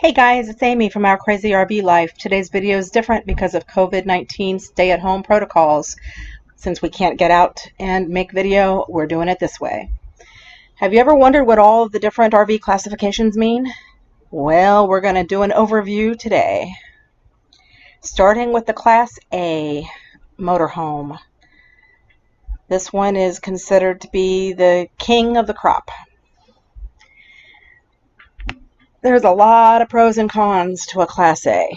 Hey guys, it's Amy from Our Crazy RV Life. Today's video is different because of COVID-19 stay-at-home protocols. Since we can't get out and make video, we're doing it this way. Have you ever wondered what all of the different RV classifications mean? Well, we're going to do an overview today. Starting with the Class A motorhome. This one is considered to be the king of the crop. There's a lot of pros and cons to a Class A.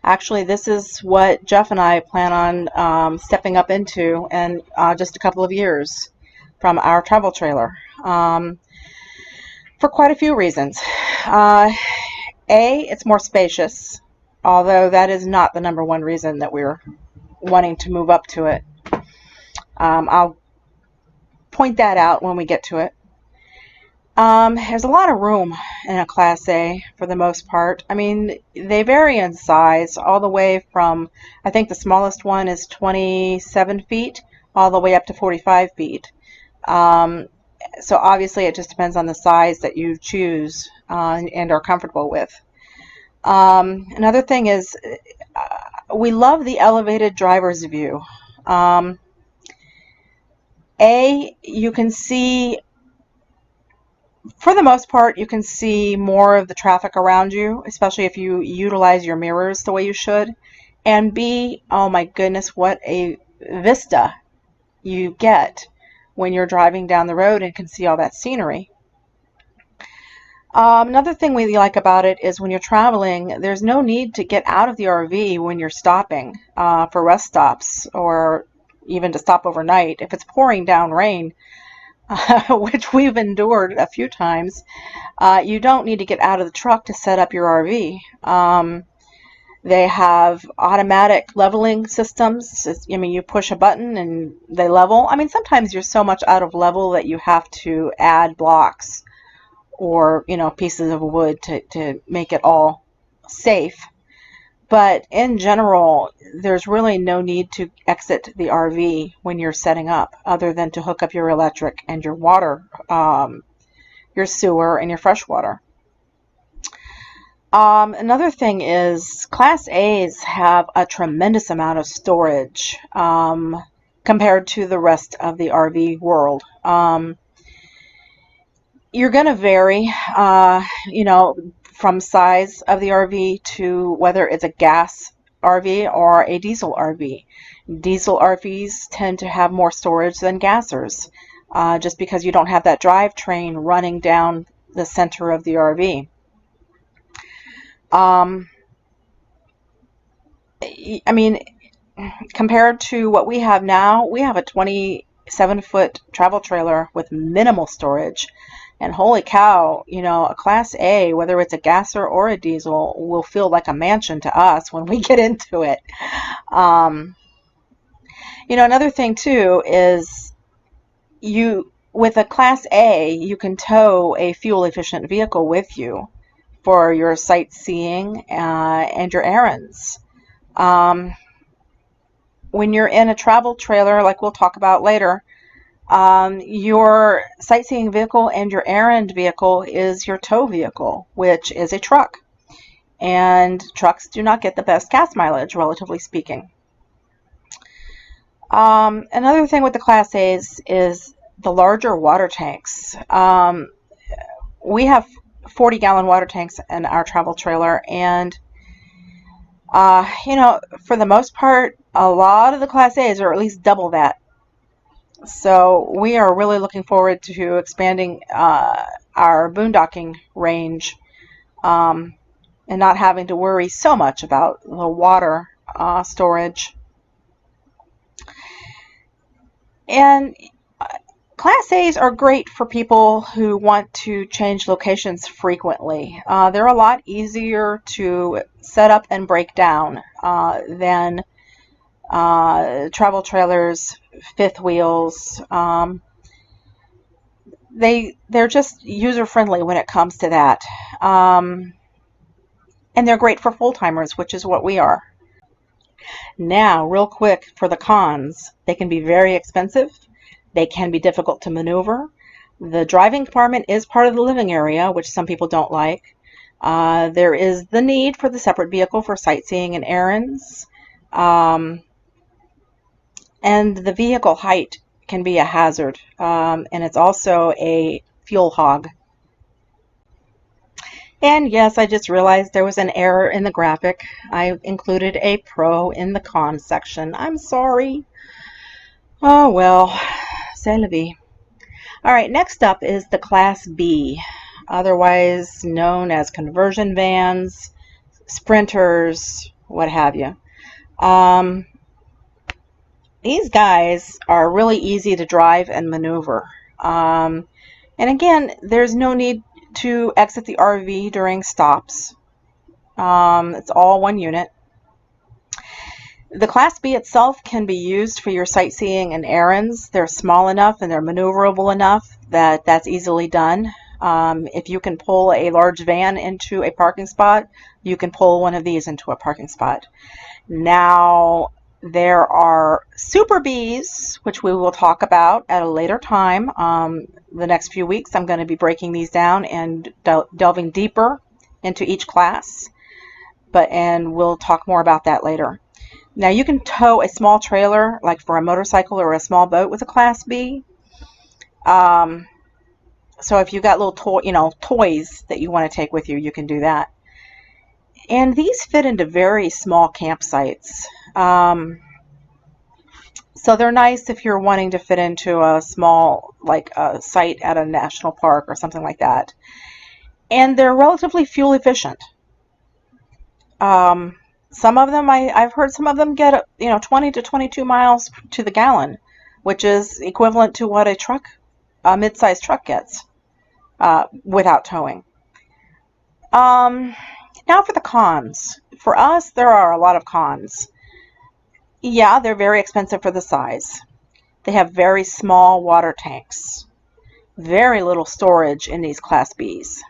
Actually, this is what Jeff and I plan on stepping up into in just a couple of years from our travel trailer, for quite a few reasons. It's more spacious, although that is not the number one reason that we're wanting to move up to it. I'll point that out when we get to it. There's a lot of room in a Class A for the most part. I mean, they vary in size all the way from, I think the smallest one is 27 feet all the way up to 45 feet. So obviously it just depends on the size that you choose and are comfortable with. Another thing is we love the elevated driver's view. You can see, for the most part, you can see more of the traffic around you, especially if you utilize your mirrors the way you should. And B, oh my goodness, what a vista you get when you're driving down the road and can see all that scenery. Another thing we like about it is when you're traveling, there's no need to get out of the RV when you're stopping for rest stops or even to stop overnight. If it's pouring down rain, which we've endured a few times, you don't need to get out of the truck to set up your RV. They have automatic leveling systems. I mean, you push a button and they level. I mean, sometimes you're so much out of level that you have to add blocks or, pieces of wood to make it all safe. But in general, there's really no need to exit the RV when you're setting up, other than to hook up your electric and your water, your sewer and your fresh water. Another thing is Class A's have a tremendous amount of storage compared to the rest of the RV world. You're going to vary, from size of the RV to whether it's a gas RV or a diesel RV. Diesel RVs tend to have more storage than gassers, just because you don't have that drivetrain running down the center of the RV. I mean, compared to what we have now, we have a 27-foot travel trailer with minimal storage. And holy cow, a Class A, whether it's a gasser or a diesel, will feel like a mansion to us when we get into it. Another thing too is with a Class A, you can tow a fuel-efficient vehicle with you for your sightseeing and your errands. When you're in a travel trailer, like we'll talk about later, your sightseeing vehicle and your errand vehicle is your tow vehicle, which is a truck. And trucks do not get the best gas mileage, relatively speaking. Another thing with the Class A's is the larger water tanks. We have 40-gallon water tanks in our travel trailer, and for the most part, a lot of the Class A's are at least double that. So we are really looking forward to expanding our boondocking range and not having to worry so much about the water storage. And Class A's are great for people who want to change locations frequently. They're a lot easier to set up and break down than travel trailers, fifth wheels. They're just user-friendly when it comes to that. And they're great for full-timers, which is what we are. Now, real quick, for the cons, they can be very expensive. They can be difficult to maneuver. The driving compartment is part of the living area, which some people don't like. There is the need for the separate vehicle for sightseeing and errands. And the vehicle height can be a hazard. And it's also a fuel hog. And yes, I just realized there was an error in the graphic. I included a pro in the con section. I'm sorry. Oh well, c'est la vie. All right, next up is the Class B, otherwise known as conversion vans, sprinters, what have you. These guys are really easy to drive and maneuver. And again, there's no need to exit the RV during stops. It's all one unit. The Class B itself can be used for your sightseeing and errands. They're small enough and they're maneuverable enough that that's easily done. If you can pull a large van into a parking spot, you can pull one of these into a parking spot. Now, there are Super Bs, which we will talk about at a later time. The next few weeks, I'm going to be breaking these down and delving deeper into each class, and we'll talk more about that later. Now, you can tow a small trailer, like for a motorcycle or a small boat, with a Class B. So if you've got little toys that you want to take with you, you can do that. And these fit into very small campsites. So they're nice if you're wanting to fit into a small, like a site at a national park or something like that. And they're relatively fuel efficient. Some of them, I've heard some of them get 20 to 22 miles to the gallon, which is equivalent to what a mid-sized truck gets without towing. Now for the cons. For us, there are a lot of cons. Yeah, they're very expensive for the size. They have very small water tanks. Very little storage in these Class Bs.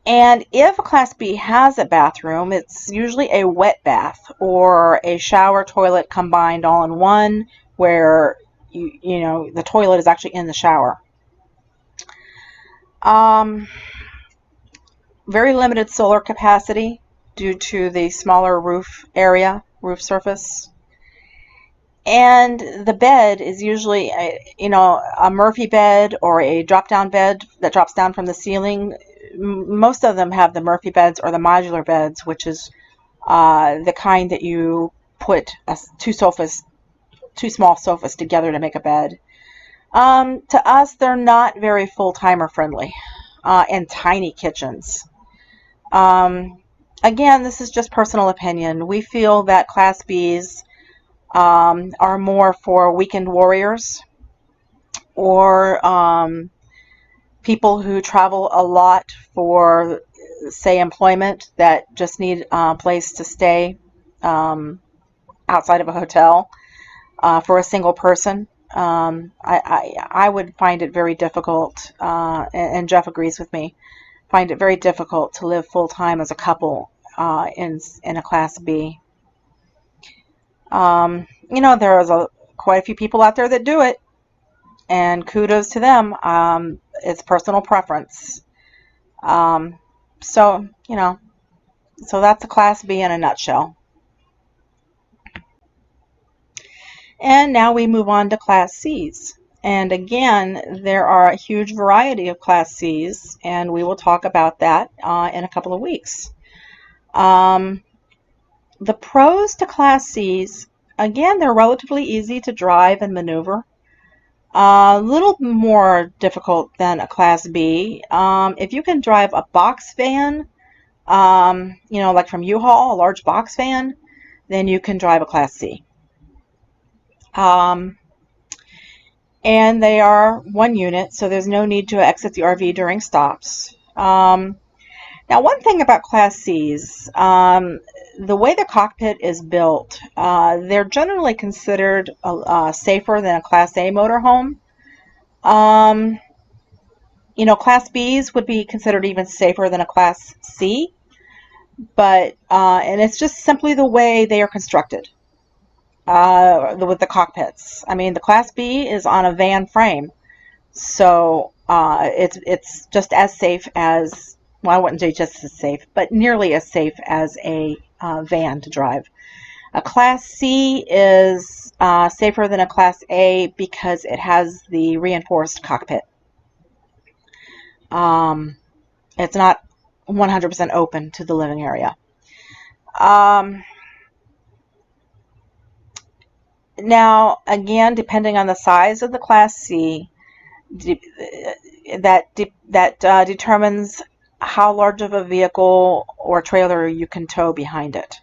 And if a Class B has a bathroom, it's usually a wet bath or a shower toilet combined all in one, where the toilet is actually in the shower. Very limited solar capacity due to the smaller roof surface. And the bed is usually a Murphy bed or a drop-down bed that drops down from the ceiling. Most of them have the Murphy beds or the modular beds, which is the kind that you put two small sofas together to make a bed. To us, they're not very full-timer friendly, and tiny kitchens. Again, this is just personal opinion. We feel that Class Bs are more for weekend warriors or people who travel a lot for, say, employment that just need a place to stay outside of a hotel for a single person. I would find it very difficult, and Jeff agrees with me, find it very difficult to live full-time as a couple in a Class B. There's quite a few people out there that do it, and kudos to them. It's personal preference. So that's a Class B in a nutshell. And now we move on to Class Cs. And again, there are a huge variety of Class Cs, and we will talk about that in a couple of weeks. The pros to Class Cs, again, they're relatively easy to drive and maneuver. A little more difficult than a Class B. If you can drive a box van, like from U-Haul, a large box van, then you can drive a Class C. And they are one unit, so there's no need to exit the RV during stops. Now, one thing about Class Cs, the way the cockpit is built, they're generally considered safer than a Class A motorhome. Class Bs would be considered even safer than a Class C, but and it's just simply the way they are constructed with the cockpits. I mean, the Class B is on a van frame, So it's just as safe as, well, I wouldn't say just as safe, but nearly as safe as a van to drive. A Class C is safer than a Class A because it has the reinforced cockpit. It's not 100% open to the living area. Now, again, depending on the size of the Class C, that determines how large of a vehicle or trailer you can tow behind it.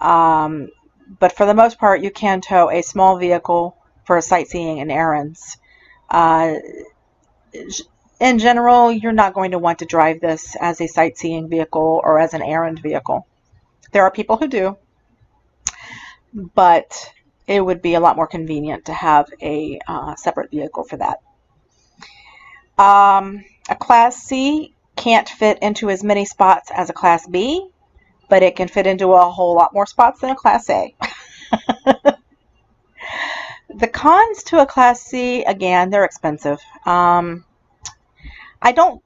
But for the most part, you can tow a small vehicle for sightseeing and errands. In general, you're not going to want to drive this as a sightseeing vehicle or as an errand vehicle. There are people who do, but it would be a lot more convenient to have a separate vehicle for that. A Class C can't fit into as many spots as a Class B, but it can fit into a whole lot more spots than a Class A. The cons to a Class C, again, they're expensive. I don't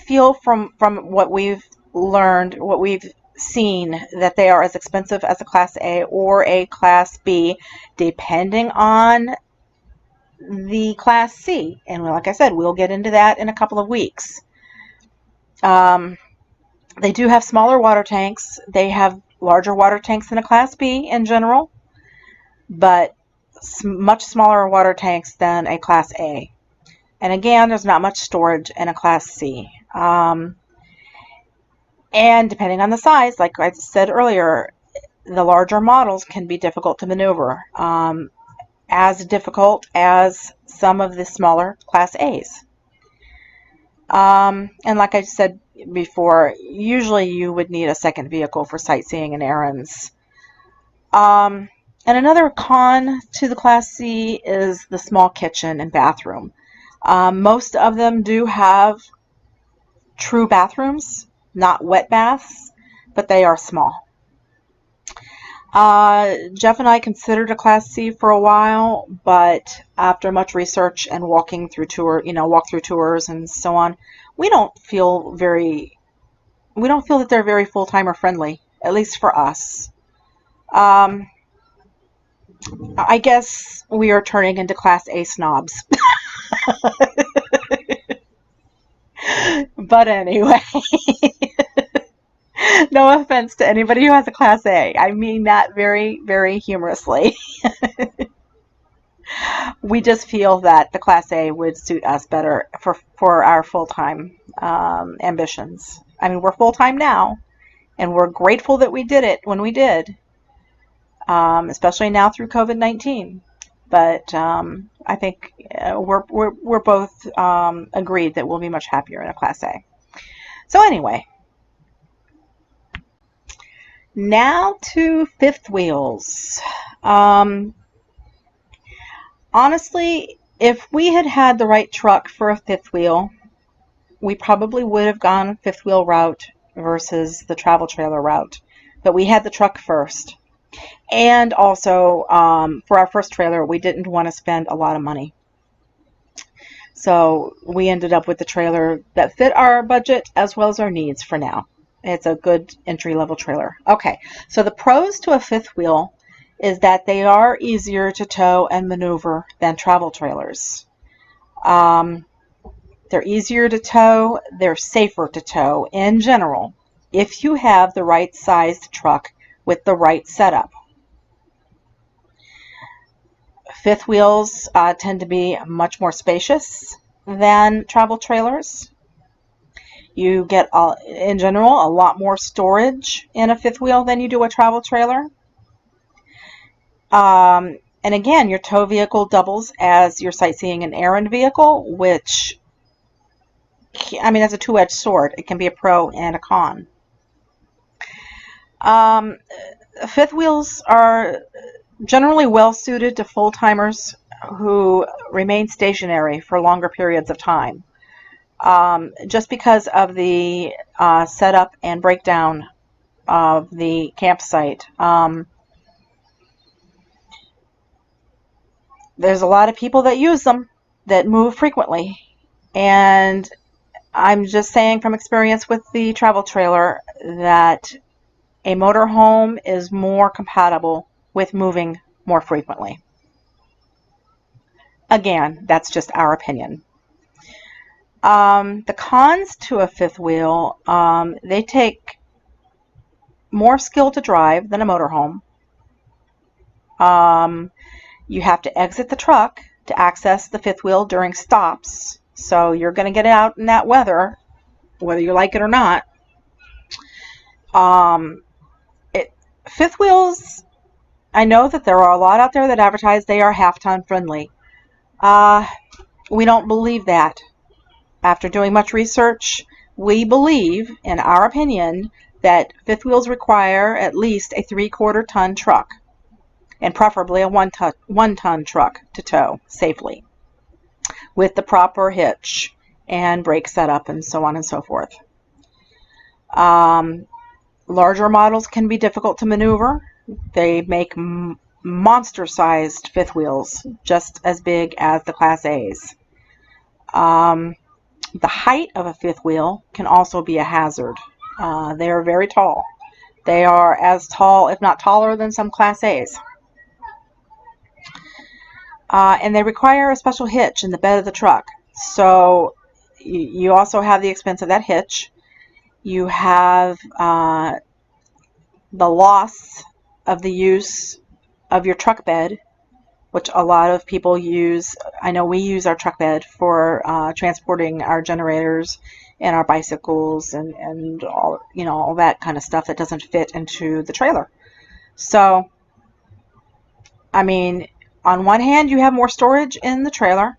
feel from what we've learned, what we've seen, that they are as expensive as a Class A or a Class B, depending on the Class C. And like I said, we'll get into that in a couple of weeks. They do have smaller water tanks. They have larger water tanks than a Class B in general, but much smaller water tanks than a Class A. And again, there's not much storage in a Class C. And depending on the size, like I said earlier, the larger models can be difficult to maneuver, as difficult as some of the smaller Class A's. And like I said before, usually you would need a second vehicle for sightseeing and errands. And another con to the Class C is the small kitchen and bathroom. Most of them do have true bathrooms, not wet baths, but they are small. Jeff and I considered a Class C for a while, but after much research and walking through walkthrough tours and so on, we don't feel that they're very full-timer friendly, at least for us. I guess we are turning into Class A snobs. But anyway, no offense to anybody who has a Class A. I mean that very, very humorously. We just feel that the Class A would suit us better for our full-time ambitions. I mean, we're full-time now, and we're grateful that we did it when we did, especially now through COVID-19. But I think we're both agreed that we'll be much happier in a Class A. So anyway, now to fifth wheels. Honestly, if we had had the right truck for a fifth wheel, we probably would have gone fifth wheel route versus the travel trailer route. But we had the truck first. And also, for our first trailer, we didn't want to spend a lot of money. So we ended up with the trailer that fit our budget as well as our needs for now. It's a good entry-level trailer. Okay, so the pros to a fifth wheel is that they are easier to tow and maneuver than travel trailers. They're easier to tow. They're safer to tow in general if you have the right sized truck with the right setup. Fifth wheels tend to be much more spacious than travel trailers. You get, in general, a lot more storage in a fifth wheel than you do a travel trailer. And again, your tow vehicle doubles as your sightseeing and errand vehicle, which, I mean, that's a two-edged sword. It can be a pro and a con. Fifth wheels are generally well suited to full-timers who remain stationary for longer periods of time, just because of the setup and breakdown of the campsite. There's a lot of people that use them, that move frequently. And I'm just saying from experience with the travel trailer that a motorhome is more compatible with moving more frequently. Again, that's just our opinion. The cons to a fifth wheel, they take more skill to drive than a motorhome. You have to exit the truck to access the fifth wheel during stops. So you're going to get out in that weather, whether you like it or not. Fifth wheels, I know that there are a lot out there that advertise they are half-ton friendly. We don't believe that. After doing much research, we believe, in our opinion, that fifth wheels require at least a 3/4 ton truck, and preferably a 1-ton truck to tow safely, with the proper hitch and brake setup and so on and so forth. Larger models can be difficult to maneuver. They make monster-sized fifth wheels, just as big as the Class A's. The height of a fifth wheel can also be a hazard. They are very tall. They are as tall, if not taller, than some Class A's. And they require a special hitch in the bed of the truck. So you also have the expense of that hitch. You have the loss of the use of your truck bed, which a lot of people use. I know we use our truck bed for transporting our generators and our bicycles and all, all that kind of stuff that doesn't fit into the trailer. So, I mean, on one hand, you have more storage in the trailer,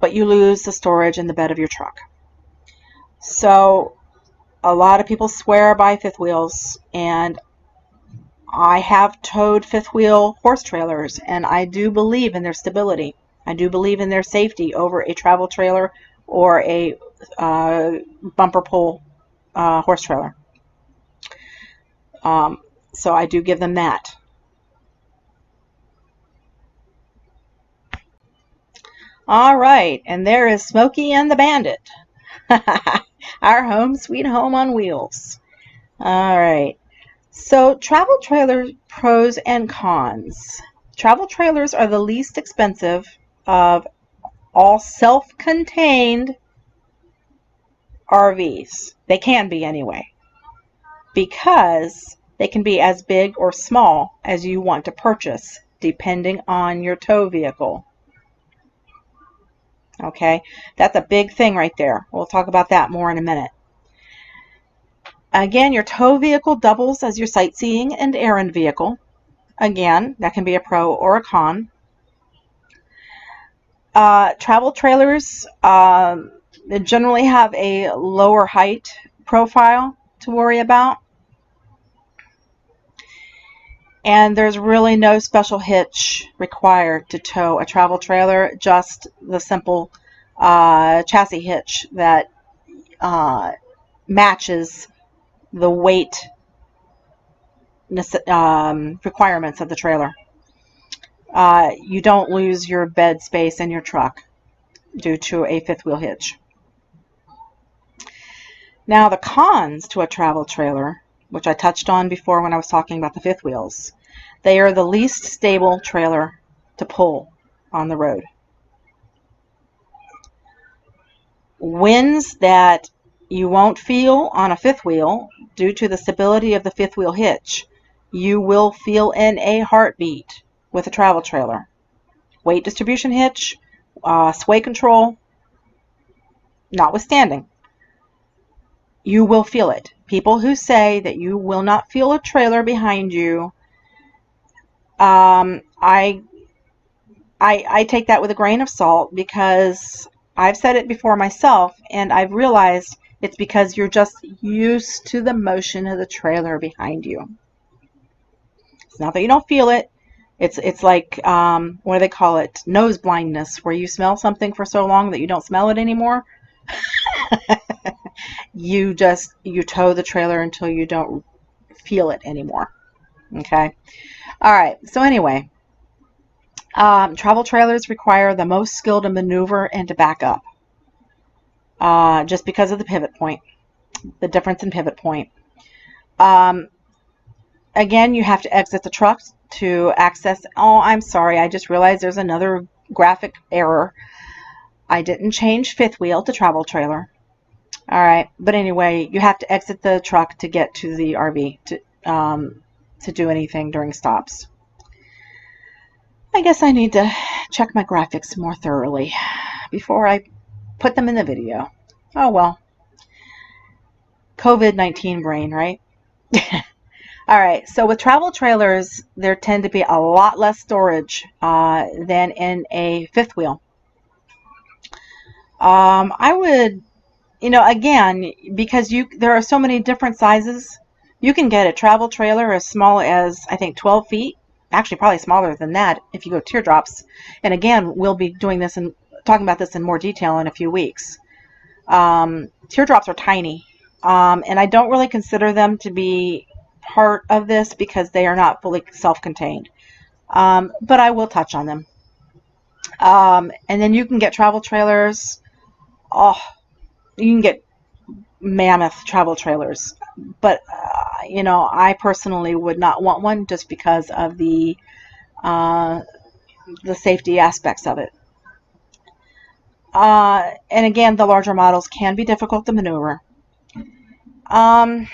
but you lose the storage in the bed of your truck. So, a lot of people swear by fifth wheels, and I have towed fifth wheel horse trailers, and I do believe in their stability. I do believe in their safety over a travel trailer or a bumper pull horse trailer. So I do give them that. All right, and there is Smokey and the Bandit. Our home sweet home on wheels. All right. So travel trailer pros and cons. Travel trailers are the least expensive of all self-contained RVs. They can be anyway, because they can be as big or small as you want to purchase, depending on your tow vehicle. Okay, that's a big thing right there. We'll talk about that more in a minute. Again, your tow vehicle doubles as your sightseeing and errand vehicle. Again, that can be a pro or a con. Travel trailers generally have a lower height profile to worry about. And there's really no special hitch required to tow a travel trailer, just the simple chassis hitch that matches the weight requirements of the trailer. You don't lose your bed space in your truck due to a fifth wheel hitch. Now, the cons to a travel trailer, which I touched on before when I was talking about the fifth wheels, they are the least stable trailer to pull on the road. Winds that you won't feel on a fifth wheel due to the stability of the fifth wheel hitch, you will feel in a heartbeat with a travel trailer. Weight distribution hitch, sway control, notwithstanding, you will feel it. People who say that you will not feel a trailer behind you, I take that with a grain of salt, because I've said it before myself, and I've realized it's because you're just used to the motion of the trailer behind you. It's not that you don't feel it. It's like, what do they call it? Nose blindness, where you smell something for so long that you don't smell it anymore. You tow the trailer until you don't feel it anymore. Okay. All right. So anyway, Travel trailers require the most skill to maneuver and to back up, just because of the pivot point, the difference in pivot point. Um, Again, you have to exit the truck to access. Oh, I'm sorry. I just realized there's another graphic error. I didn't change fifth wheel to travel trailer. All right. But anyway, you have to exit the truck to get to the RV to do anything during stops. I guess I need to check my graphics more thoroughly before I put them in the video. Oh well. COVID-19 brain, right? All right, so with travel trailers, there tend to be a lot less storage than in a fifth wheel. I would, again, because there are so many different sizes, you can get a travel trailer as small as, I think, 12 feet. Actually, probably smaller than that if you go teardrops. And again, we'll be doing this and talking about this in more detail in a few weeks. Teardrops are tiny, and I don't really consider them to be part of this because they are not fully self-contained. But I will touch on them. And then you can get travel trailers. Oh, you can get mammoth travel trailers. But, I personally would not want one just because of uh, the safety aspects of it. And again, the larger models can be difficult to maneuver. Um,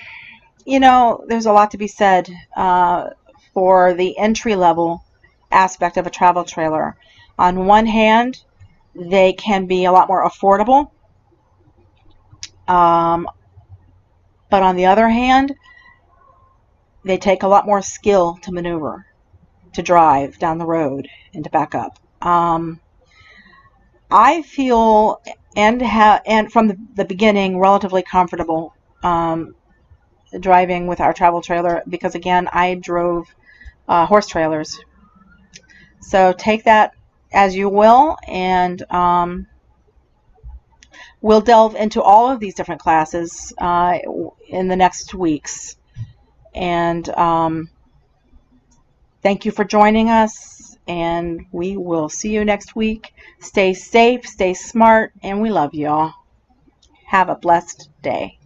there's a lot to be said for the entry level aspect of a travel trailer. On one hand, they can be a lot more affordable, um, but on the other hand, they take a lot more skill to maneuver, to drive down the road, and to back up. I feel and from the beginning relatively comfortable driving with our travel trailer because again I drove horse trailers. So take that as you will, and we'll delve into all of these different classes in the next weeks. And thank you for joining us, and we will see you next week. Stay safe, stay smart, and we love y'all. Have a blessed day.